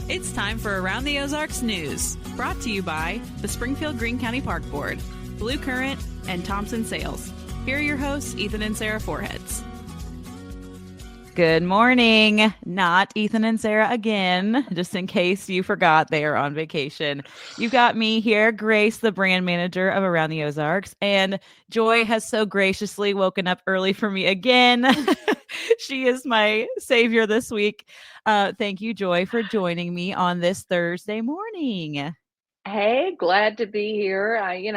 It's time for Around the Ozarks News, brought to you by the Springfield Greene County Park Board, Blue Current, and Thompson Sales. Here are your hosts, Ethan and Sarah Foreheads. Good morning. Not Ethan and Sarah again, just in case you forgot they are on vacation. You got me here, Grace, the brand manager of Around the Ozarks, and Joy has so graciously woken up early for me again. She is my savior this week. Thank you, Joy, for joining me on this Thursday morning. Hey, glad to be here. I'm in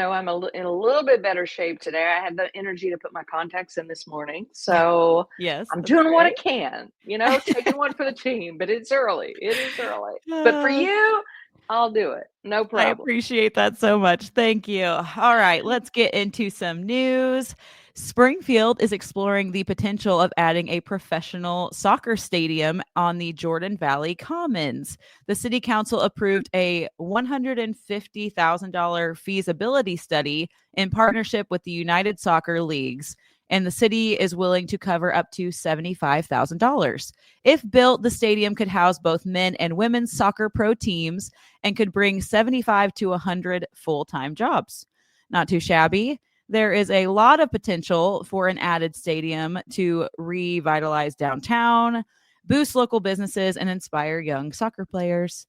a little bit better shape today. I had the energy to put my contacts in this morning. So yes, I'm doing what I can, taking one for the team, but it's early. It is early. But for you, I'll do it. No problem. I appreciate that so much. Thank you. All right, let's get into some news. Springfield is exploring the potential of adding a professional soccer stadium on the Jordan Valley Commons. The city council approved a $150,000 feasibility study in partnership with the United Soccer Leagues, and the city is willing to cover up to $75,000. If built, the stadium could house both men and women's soccer pro teams and could bring 75 to 100 full-time jobs. Not too shabby. There is a lot of potential for an added stadium to revitalize downtown, boost local businesses, and inspire young soccer players.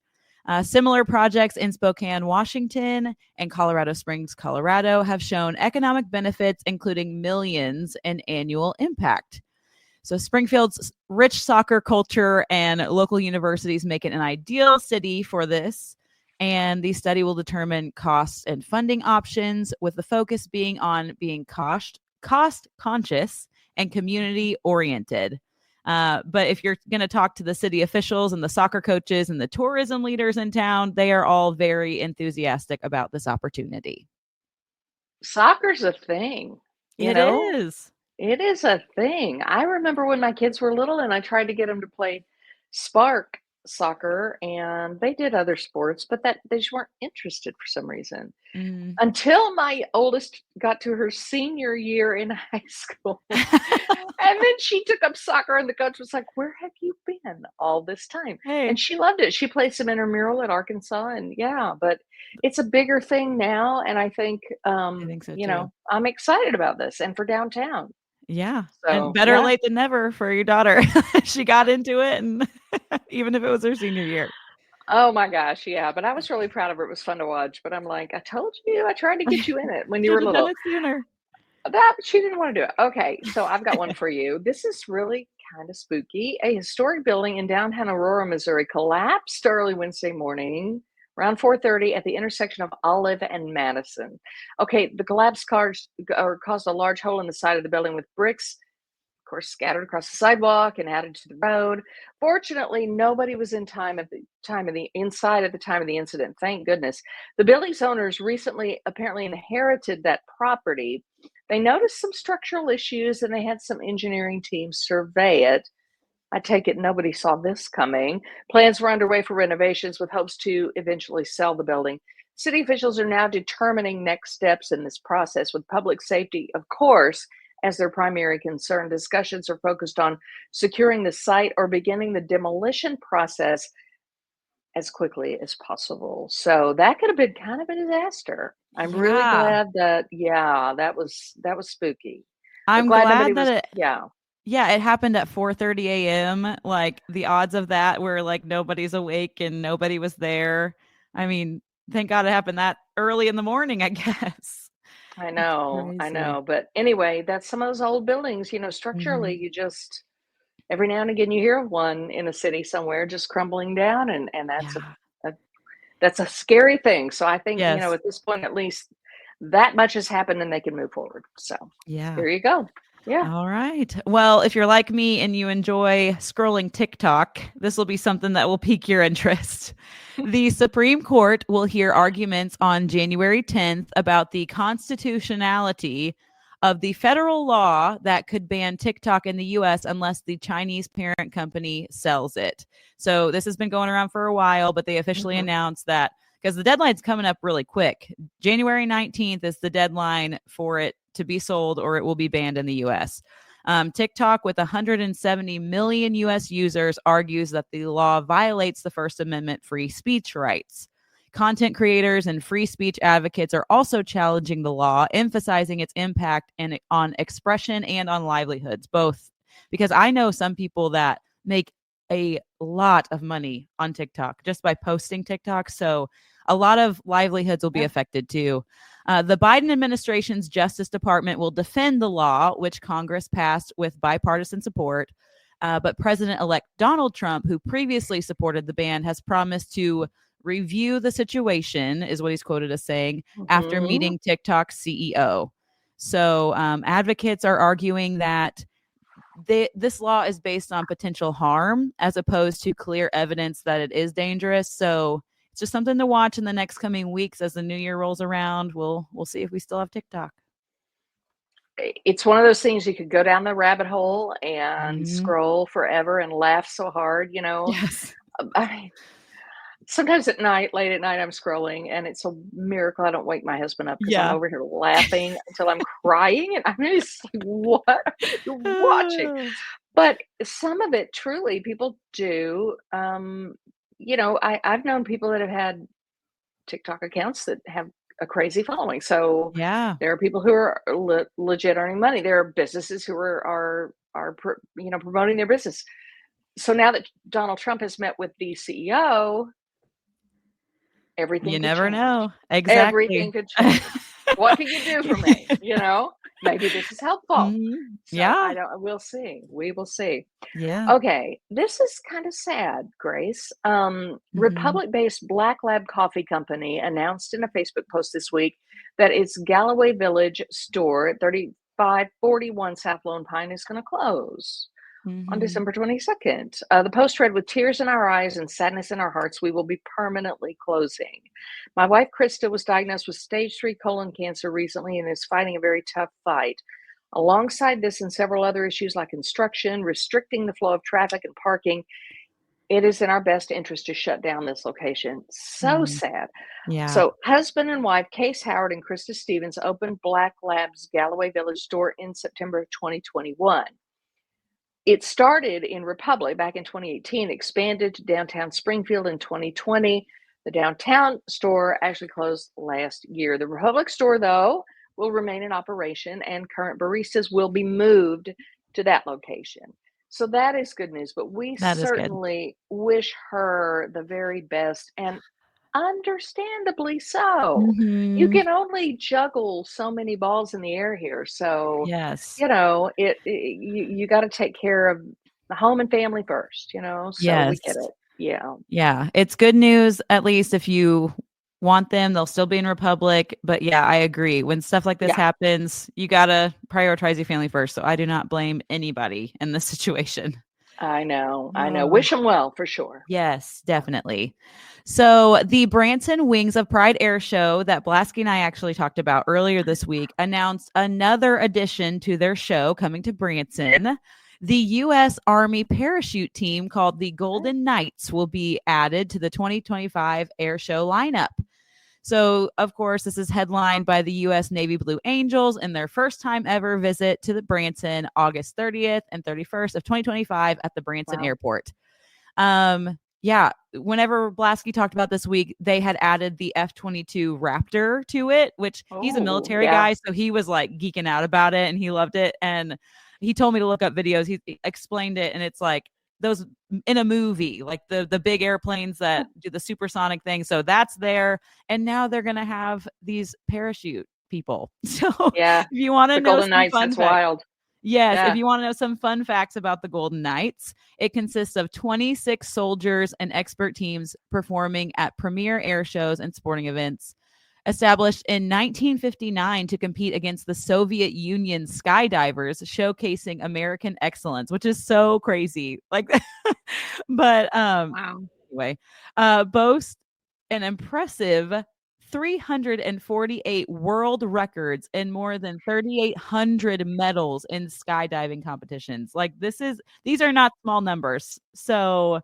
Similar projects in Spokane, Washington, and Colorado Springs, Colorado, have shown economic benefits, including millions in annual impact. So Springfield's rich soccer culture and local universities make it an ideal city for this. And the study will determine costs and funding options, with the focus being on being cost conscious and community oriented. But if you're going to talk to the city officials and the soccer coaches and the tourism leaders in town, they are all very enthusiastic about this opportunity. Soccer's a thing. It is. It is a thing. I remember when my kids were little and I tried to get them to play Spark soccer, and they did other sports, but they just weren't interested for some reason. Until my oldest got to her senior year in high school. And then she took up soccer, and the coach was like, "Where have you been all this time?" Hey. And she loved it. She played some intramural at Arkansas, and but it's a bigger thing now, and I think so too. I'm excited about this and for downtown. Yeah. So, and better late than never for your daughter. She got into it, and even if it was her senior year. Oh my gosh, yeah. But I was really proud of her. It was fun to watch. But I'm like, I told you, I tried to get you in it when you were little. Done it sooner. That she didn't want to do it. Okay, so I've got one for you. This is really kind of spooky. A historic building in downtown Aurora, Missouri collapsed early Wednesday morning around 4:30 at the intersection of Olive and Madison. Okay, the collapse caused a large hole in the side of the building, with bricks, of course, scattered across the sidewalk and added to the road. Fortunately, nobody was inside at the time of the incident. Thank goodness. The building's owners recently apparently inherited that property. They noticed some structural issues, and they had some engineering teams survey it. I take it nobody saw this coming. Plans were underway for renovations, with hopes to eventually sell the building. City officials are now determining next steps in this process, with public safety, of course, as their primary concern. Discussions are focused on securing the site or beginning the demolition process as quickly as possible. So that could have been kind of a disaster. I'm really glad that was spooky. I'm glad that it happened at 4:30 a.m. Like, the odds of that were like nobody's awake and nobody was there. I mean, thank God it happened that early in the morning, I guess. I know. But anyway, that's some of those old buildings, structurally, you just, every now and again you hear of one in a city somewhere just crumbling down, and that's a scary thing. So I think, at this point, at least that much has happened and they can move forward. So there you go. Yeah. All right. Well, if you're like me and you enjoy scrolling TikTok, this will be something that will pique your interest. The Supreme Court will hear arguments on January 10th about the constitutionality of the federal law that could ban TikTok in the U.S. unless the Chinese parent company sells it. So this has been going around for a while, but they officially announced that, because the deadline's coming up really quick. January 19th is the deadline for it to be sold, or it will be banned in the U.S. TikTok, with 170 million US users, argues that the law violates the First Amendment free speech rights. Content creators and free speech advocates are also challenging the law, emphasizing its impact on expression and on livelihoods, both, because I know some people that make a lot of money on TikTok just by posting TikTok. So a lot of livelihoods will be affected too. The Biden administration's Justice Department will defend the law, which Congress passed with bipartisan support. But President-elect Donald Trump, who previously supported the ban, has promised to review the situation, is what he's quoted as saying, after meeting TikTok's CEO. So advocates are arguing that this law is based on potential harm as opposed to clear evidence that it is dangerous. So it's just something to watch in the next coming weeks as the new year rolls around. We'll see if we still have TikTok. It's one of those things you could go down the rabbit hole and scroll forever and laugh so hard, Yes. I mean, sometimes late at night, I'm scrolling, and it's a miracle I don't wake my husband up because I'm over here laughing until I'm crying, and I'm just like, "What are you watching?" But some of it, truly, people do. I've known people that have had TikTok accounts that have a crazy following. So Yeah. there are people who are legit earning money. There are businesses who are promoting their business. So now that Donald Trump has met with the CEO, everything You could never change. know. Exactly. Everything could change. What can you do for me? Maybe this is helpful. So Yeah. we'll see. We will see. Yeah. Okay, this is kind of sad, Grace. Republic-based Black Lab Coffee Company announced in a Facebook post this week that its Galloway Village store at 3541 South Lone Pine is going to close on December 22nd. The post read, "With tears in our eyes and sadness in our hearts, we will be permanently closing. My wife, Krista, was diagnosed with stage 3 colon cancer recently and is fighting a very tough fight. Alongside this and several other issues like construction, restricting the flow of traffic and parking, it is in our best interest to shut down this location." So sad. Yeah. So husband and wife, Case Howard and Krista Stevens, opened Black Lab's Galloway Village store in September of 2021. It started in Republic back in 2018, expanded to downtown Springfield in 2020. The downtown store actually closed last year. The Republic store, though, will remain in operation, and current baristas will be moved to that location. So that is good news, but we certainly wish her the very best, and understandably so. You can only juggle so many balls in the air here. So, Yes. you got to take care of the home and family first, so we get it. Yeah. Yeah. It's good news, at least if you want them, they'll still be in Republic. But yeah, I agree. When stuff like this happens, you got to prioritize your family first. So I do not blame anybody in this situation. I know. Wish them well, for sure. Yes, definitely. So the Branson Wings of Pride Air Show that Blasky and I actually talked about earlier this week announced another addition to their show coming to Branson. The U.S. Army parachute team called the Golden Knights will be added to the 2025 air show lineup. So, of course, this is headlined by the U.S. Navy Blue Angels in their first time ever visit to the Branson, August 30th and 31st of 2025 at the Branson Airport. Yeah, whenever Blasky talked about this week, they had added the F-22 Raptor to it, which he's a military guy, so he was like geeking out about it and he loved it. And he told me to look up videos. He explained it, and it's like those in a movie, like the big airplanes that do the supersonic thing. So that's there. And now they're going to have these parachute people. So if you want to know Golden some Knights, fun that's facts, wild. yes, if you want to know some fun facts about the Golden Knights, it consists of 26 soldiers and expert teams performing at premier air shows and sporting events. Established in 1959 to compete against the Soviet Union skydivers, showcasing American excellence, which is so crazy. Like, but anyway, boast an impressive 348 world records and more than 3,800 medals in skydiving competitions. Like, these are not small numbers. So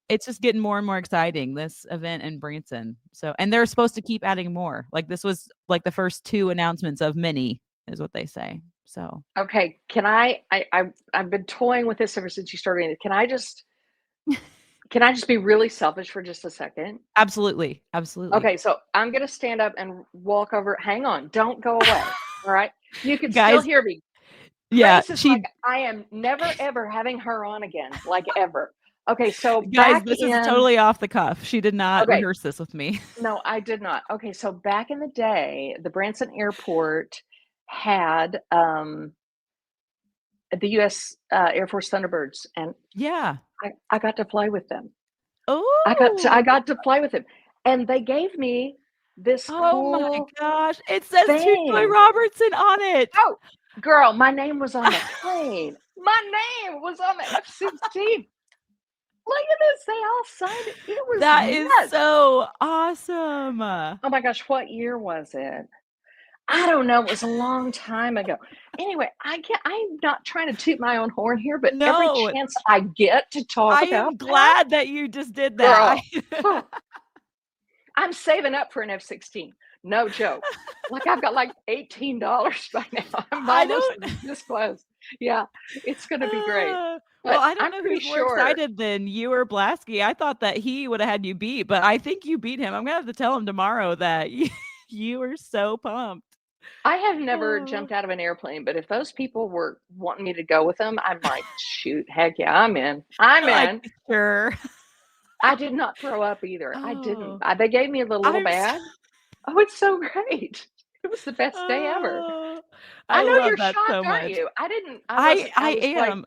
it's just getting more and more exciting, this event in Branson. So, and they're supposed to keep adding more. Like, this was like the first 2 announcements of many, is what they say. So Okay, can I've been toying with this ever since you started. Can I just be really selfish for just a second? absolutely, absolutely. Okay, so I'm gonna stand up and walk over. Hang on, don't go away. All right. You can still Guys, hear me. yeah, Grace is like, she I am never ever having her on again, like ever. Okay, so guys, back this is in totally off the cuff. She did not okay, rehearse this with me. no, I did not. Okay, so back in the day, the Branson Airport had the US Air Force Thunderbirds, and Yeah. I got to fly with them. I Oh, got to fly with them, and they gave me this oh my cool gosh. It says to Joy thing. Robertson on it. Oh, girl, my name was on the plane. My name was on the F-16. Look at this. They all signed it. It was That is nuts. so awesome. Oh my gosh, what year was it? I don't know. It was a long time ago. Anyway, I'm not trying to toot my own horn here, but every No, chance I get to talk I about am that, glad that you just did that. girl, I'm saving up for an F-16. No joke. Like I've got like $18 by now. I'm I almost don't this close. Yeah, it's gonna be great. well, But I don't I'm know pretty who's more sure. excited than you or Blasky. I thought that he would have had you beat, but I think you beat him. I'm gonna have to tell him tomorrow that you were so pumped. I have never Oh, jumped out of an airplane, but if those people were wanting me to go with them, I'm like, shoot, heck yeah, I'm in. I'm like in. sure. I did not throw up either. I didn't. Oh, They gave me the little I'm so bag. Oh, it's so great. It was the best day ever. oh, I I know love you're that so shocked, aren't much. you? I I was like, am.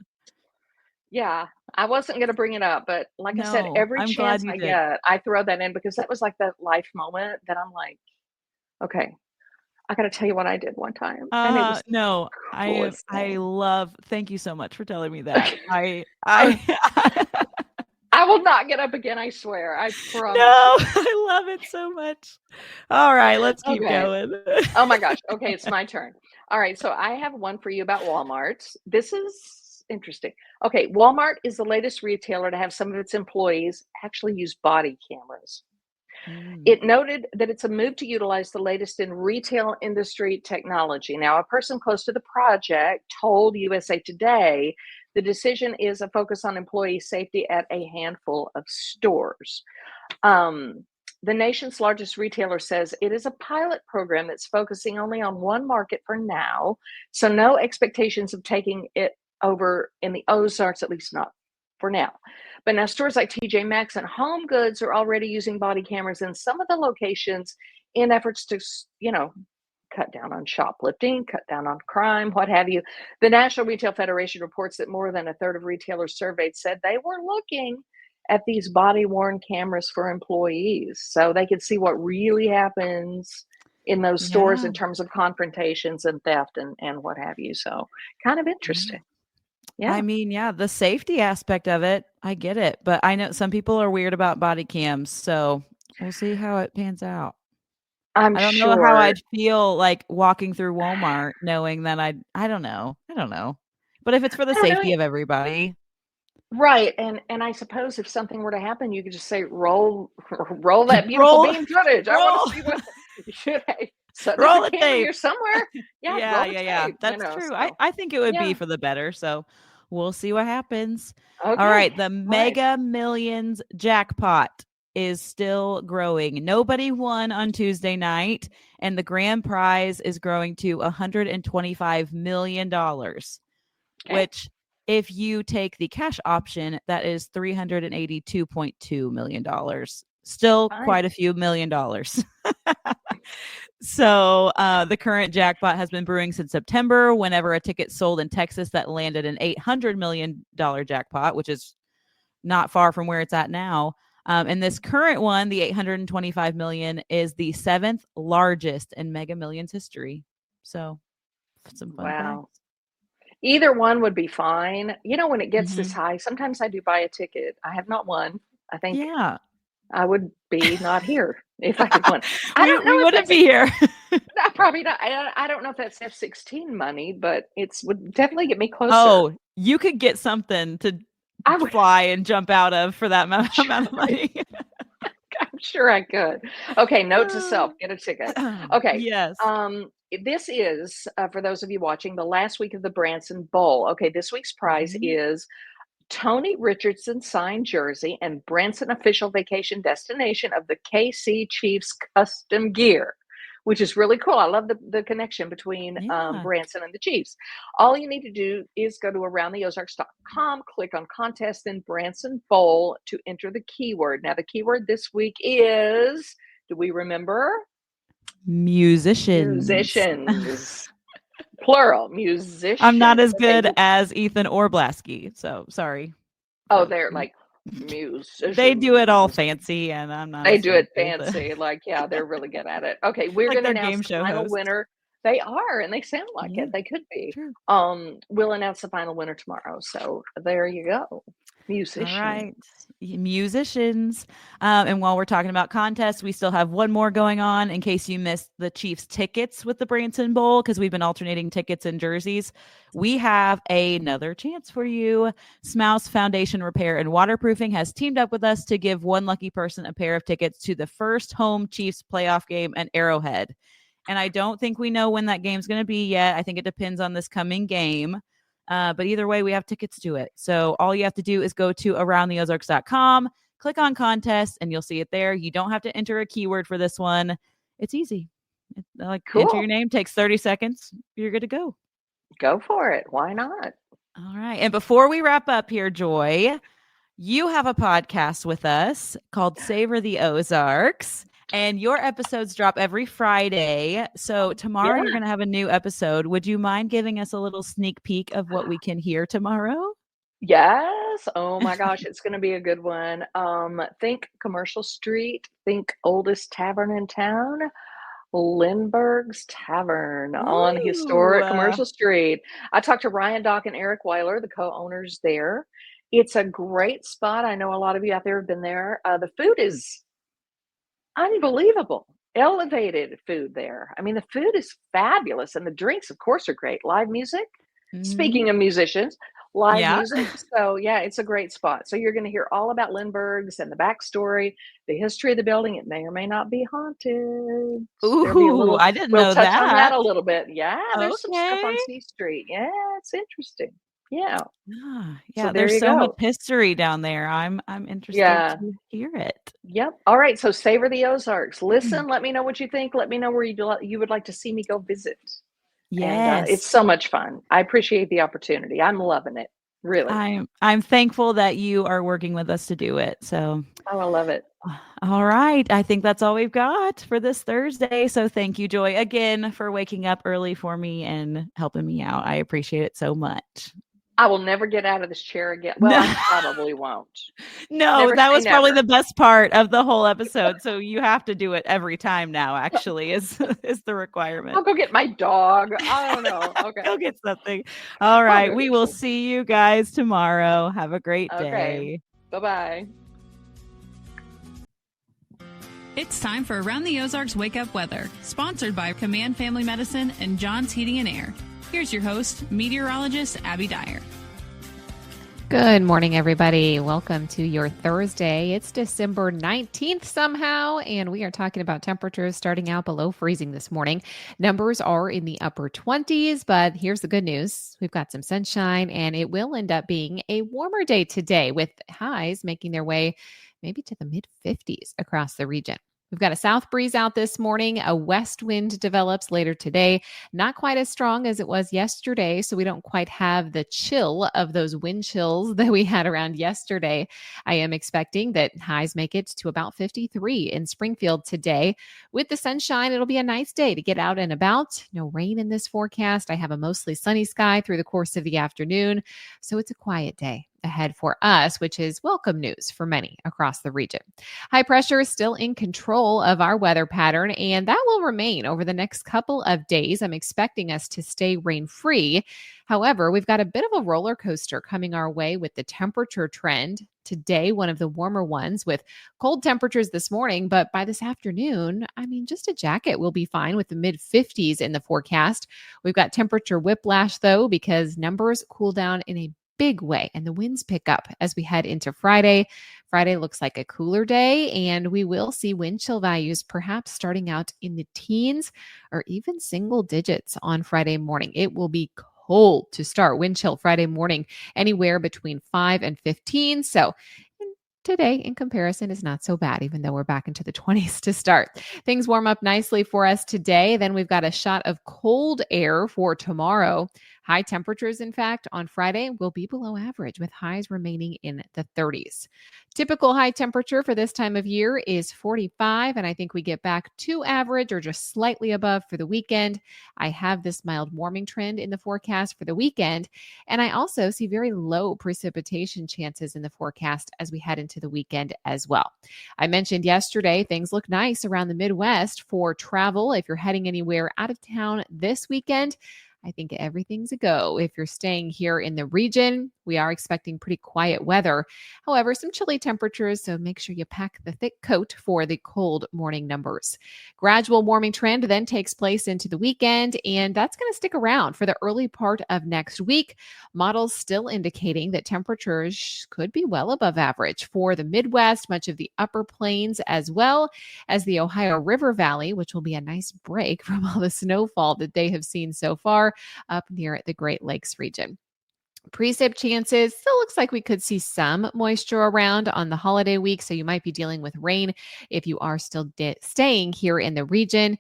yeah, I wasn't gonna bring it up, but like I said, No, every I'm glad chance you I did. get, I throw that in because that was like that life moment that I'm like, okay, I gotta tell you what I did one time. And it was the No, coolest I thing. love thank you so much for telling me that. Okay. I I'm I will not get up again, I swear. I No, promise you. I love it so much. All right, let's keep Okay. going. Oh my gosh. Okay, it's my turn. All right, so I have one for you about Walmart. This is interesting. Okay, Walmart is the latest retailer to have some of its employees actually use body cameras. Mm, It noted that it's a move to utilize the latest in retail industry technology. Now, a person close to the project told USA Today the decision is a focus on employee safety at a handful of stores. Um, the nation's largest retailer says it is a pilot program that's focusing only on one market for now, so no expectations of taking it over in the Ozarks, at least not for now. But now stores like TJ Maxx and Home Goods are already using body cameras in some of the locations in efforts to, cut down on shoplifting, cut down on crime, what have you. The National Retail Federation reports that more than a third of retailers surveyed said they were looking at these body worn cameras for employees so they could see what really happens in those stores yeah, in terms of confrontations and theft and what have you. So kind of yeah. interesting. I Yeah, mean, yeah, the safety aspect of it, I get it, but I know some people are weird about body cams, so we'll see how it pans out. I'm I don't know how sure. I'd feel like walking through Walmart knowing that I don't know. I don't know. But if it's for the I don't know. safety of everybody, Right. And I suppose if something were to happen, you could just say, roll that beautiful roll beam footage. I want to roll see what should I so there's a roll the camera tape. here somewhere. Yeah, Yeah, roll the yeah, yeah. tape, That's true. so I think it would be yeah. for the better, so we'll see what happens. All Okay. right, the All right. Mega Millions jackpot is still growing. Nobody won on Tuesday night, and the grand prize is growing to $125 million, Okay. which if you take the cash option, that is $382.2 million. Still Fine. quite a few $1,000,000. So the current jackpot has been brewing since September, whenever a ticket sold in Texas that landed an $800 million jackpot, which is not far from where it's at now. And this current one, the 825 million, is the seventh largest in Mega Millions history. So some fun Wow. facts. Either one would be fine. When it gets this Hmm. high, sometimes I do buy a ticket. I have not won. I think Yeah, I would be not here if I had won. I don't know we if wouldn't that's be here. no, probably not. I don't know if that's F-16 money, but it's would definitely get me closer. Oh, you could get something to I would fly and jump out of for that I'm amount of sure money. sure I could. Okay, note to self, get a ticket. Okay, Yes. this is, for those of you watching, the last week of the Branson Bowl. Okay, this week's prize Mhm. is Tony Richardson signed jersey and Branson official vacation destination of the KC Chiefs custom gear, which is really cool. I love the connection between Yeah. Branson and the Chiefs. All you need to do is go to aroundtheozarks.com, click on contest, then Branson Bowl to enter the keyword. Now, the keyword this week is, do we remember? Musicians. Musicians. Plural, I'm not musicians. as Okay. good as Ethan or Blasky, so sorry. Oh, So they're like they do it all musicians. fancy, and I'm not They as do fancy it as the fancy, like, yeah, they're really good at it. Okay, we're like gonna their announce game the show final hosts. winner. They are, and they sound like Yeah, it. They could be. true. We'll announce the final winner tomorrow. So there you go. All Musician. right. Musicians. And while we're talking about contests, we still have one more going on in case you missed the Chiefs tickets with the Branson Bowl, because we've been alternating tickets and jerseys. We have another chance for you. Smouse Foundation Repair and Waterproofing has teamed up with us to give one lucky person a pair of tickets to the first home Chiefs playoff game at Arrowhead. And I don't think we know when that game's going to be yet. I think it depends on this coming game. But either way, we have tickets to it. So all you have to do is go to aroundtheozarks.com, click on contest, and you'll see it there. You don't have to enter a keyword for this one. It's easy. Like enter your Cool. name, takes 30 seconds. You're good to go. Go for it. Why not? All right. And before we wrap up here, Joy, you have a podcast with us called Savor the Ozarks, and your episodes drop every Friday. So tomorrow Yeah. you're going to have a new episode. Would you mind giving us a little sneak peek of what we can hear tomorrow? Yes. Oh my gosh, it's gonna be a good one. Think Commercial Street, think oldest tavern in town. Lindbergh's Tavern on Ooh. historic Commercial Street. I talked to Ryan Dock and Eric Weiler, the co-owners there. It's a great spot. I know a lot of you out there have been there. The food is unbelievable. Elevated food there. I mean, the food is fabulous, and the drinks, of course, are great. Live music. Mhm. Speaking of musicians, live Yeah. music. So, yeah, it's a great spot. So, you're going to hear all about Lindbergh's and the backstory, the history of the building. It may or may not be haunted. There'll be a Ooh, little, I didn't we'll know touch on that that. a little bit. Yeah, there's some stuff Okay. on C Street. Yeah, it's interesting. Yeah. So, Yeah, there there's you so much go. history down there. I'm interested Yeah. to hear it. Yep. All right. So, savor the Ozarks. Listen, let me know what you think. Let me know where you would like to see me go visit. And it's Yes. so much fun. I appreciate the opportunity. I'm loving it. Really. I'm thankful that you are working with us to do it. So, Oh, I love it. all right. I think that's all we've got for this Thursday. So, thank you, Joy, again for waking up early for me and helping me out. I appreciate it so much. I will never get out of this chair again. Well, No, I probably won't. no, Never that say was probably the never. best part of the whole episode. So you have to do it every time now, actually, is is the requirement. I'll go get my dog. I don't know. Go Okay. get something. All I'll right. go We get will some. see you guys tomorrow. Have a great Okay. day. Bye-bye. It's time for Around the Ozarks Wake Up Weather, sponsored by Command Family Medicine and John's Heating and Air. Here's your host, meteorologist Abby Dyer. Good morning, everybody. Welcome to your Thursday. It's December 19th somehow, and we are talking about temperatures starting out below freezing this morning. Numbers are in the upper 20s, but here's the good news. We've got some sunshine, and it will end up being a warmer day today with highs making their way maybe to the mid 50s across the region. We've got a south breeze out this morning. A west wind develops later today. Not quite as strong as it was yesterday, so we don't quite have the chill of those wind chills that we had around yesterday. I am expecting that highs make it to about 53 in Springfield today. With the sunshine, it'll be a nice day to get out and about. No rain in this forecast. I have a mostly sunny sky through the course of the afternoon, so it's a quiet day ahead for us, which is welcome news for many across the region. High pressure is still in control of our weather pattern, and that will remain over the next couple of days. I'm expecting us to stay rain-free. However, we've got a bit of a roller coaster coming our way with the temperature trend. Today, one of the warmer ones with cold temperatures this morning, but by this afternoon, just a jacket will be fine with the mid 50s in the forecast. We've got temperature whiplash though, because numbers cool down in a big way, and the winds pick up as we head into Friday. Friday looks like a cooler day, and we will see wind chill values perhaps starting out in the teens or even single digits on Friday morning. It will be cold to start. Wind chill Friday morning, anywhere between 5 and 15. So today, in comparison, is not so bad, even though we're back into the 20s to start. Things warm up nicely for us today. Then we've got a shot of cold air for tomorrow. High temperatures, in fact, on Friday will be below average, with highs remaining in the 30s. Typical high temperature for this time of year is 45, and I think we get back to average or just slightly above for the weekend. I have this mild warming trend in the forecast for the weekend, and I also see very low precipitation chances in the forecast as we head into the weekend as well. I mentioned yesterday things look nice around the Midwest for travel. If you're heading anywhere out of town this weekend, I think everything's a go. If you're staying here in the region, we are expecting pretty quiet weather. However, some chilly temperatures, so make sure you pack the thick coat for the cold morning numbers. Gradual warming trend then takes place into the weekend, and that's going to stick around for the early part of next week. Models still indicating that temperatures could be well above average for the Midwest, much of the upper plains, as well as the Ohio River Valley, which will be a nice break from all the snowfall that they have seen so far up near the Great Lakes region. Precip chances still looks like we could see some moisture around on the holiday week, so you might be dealing with rain if you are still staying here in the region.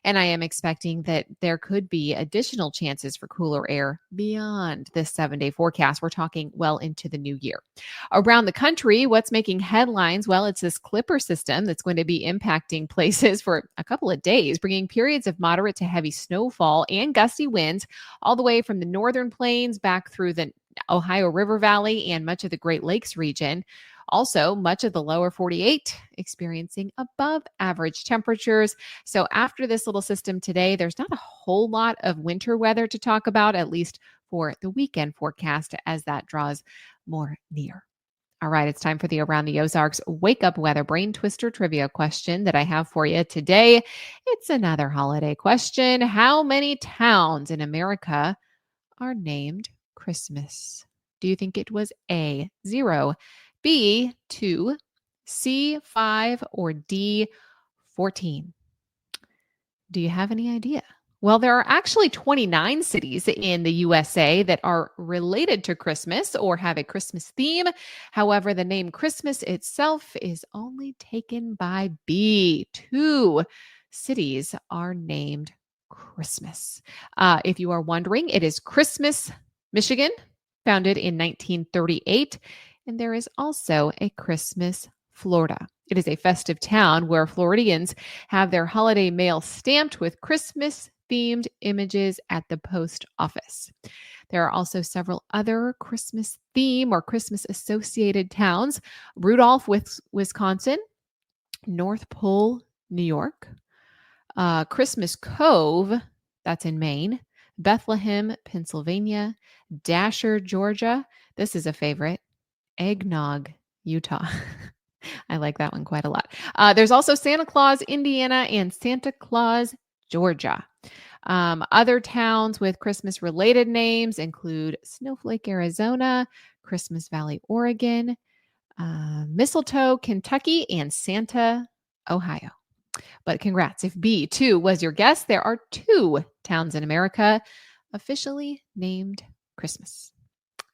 And I am expecting that there could be additional chances for cooler air beyond this 7-day forecast. We're talking well into the new year. Around the country, what's making headlines? Well, it's this Clipper system that's going to be impacting places for a couple of days, bringing periods of moderate to heavy snowfall and gusty winds all the way from the northern plains back through the Ohio River Valley and much of the Great Lakes region. Also, much of the lower 48 experiencing above average temperatures. So after this little system today, there's not a whole lot of winter weather to talk about, at least for the weekend forecast as that draws more near. All right, it's time for the Around the Ozarks Wake Up Weather Brain Twister Trivia question that I have for you today. It's another holiday question. How many towns in America are named Christmas? Do you think it was A, 0, B, 2, C, 5, or D, 14? Do you have any idea? Well, there are actually 29 cities in the USA that are related to Christmas or have a Christmas theme. However, the name Christmas itself is only taken by B. 2 cities are named Christmas. If you are wondering, it is Christmas, Michigan, founded in 1938. And there is also a Christmas, Florida. It is a festive town where Floridians have their holiday mail stamped with Christmas-themed images at the post office. There are also several other Christmas theme or Christmas associated towns: Rudolph, Wisconsin, North Pole, New York, Christmas Cove, that's in Maine, Bethlehem, Pennsylvania, Dasher, Georgia. This is a favorite. Eggnog, Utah. I like that one quite a lot. There's also Santa Claus, Indiana, and Santa Claus, Georgia. Other towns with Christmas-related names include Snowflake, Arizona, Christmas Valley, Oregon, Mistletoe, Kentucky, and Santa, Ohio. But congrats. If B2 was your guess, there are 2 towns in America officially named Christmas.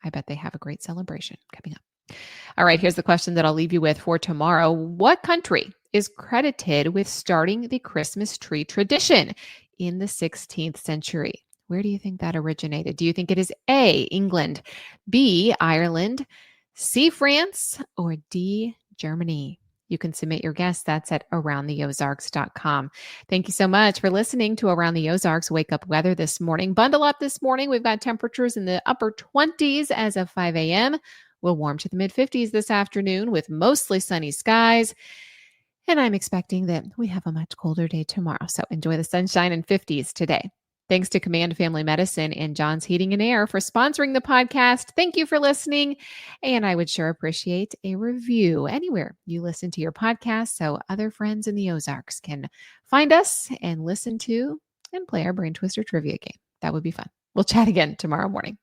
I bet they have a great celebration coming up. All right, here's the question that I'll leave you with for tomorrow. What country is credited with starting the Christmas tree tradition in the 16th century? Where do you think that originated? Do you think it is A, England, B, Ireland, C, France, or D, Germany? You can submit your guess. That's at aroundtheozarks.com. Thank you so much for listening to Around the Ozarks Wake Up Weather this morning. Bundle up this morning. We've got temperatures in the upper 20s as of 5 a.m. We'll warm to the mid-50s this afternoon with mostly sunny skies. And I'm expecting that we have a much colder day tomorrow. So enjoy the sunshine and 50s today. Thanks to Command Family Medicine and John's Heating and Air for sponsoring the podcast. Thank you for listening. And I would sure appreciate a review anywhere you listen to your podcast so other friends in the Ozarks can find us and listen to and play our Brain Twister trivia game. That would be fun. We'll chat again tomorrow morning.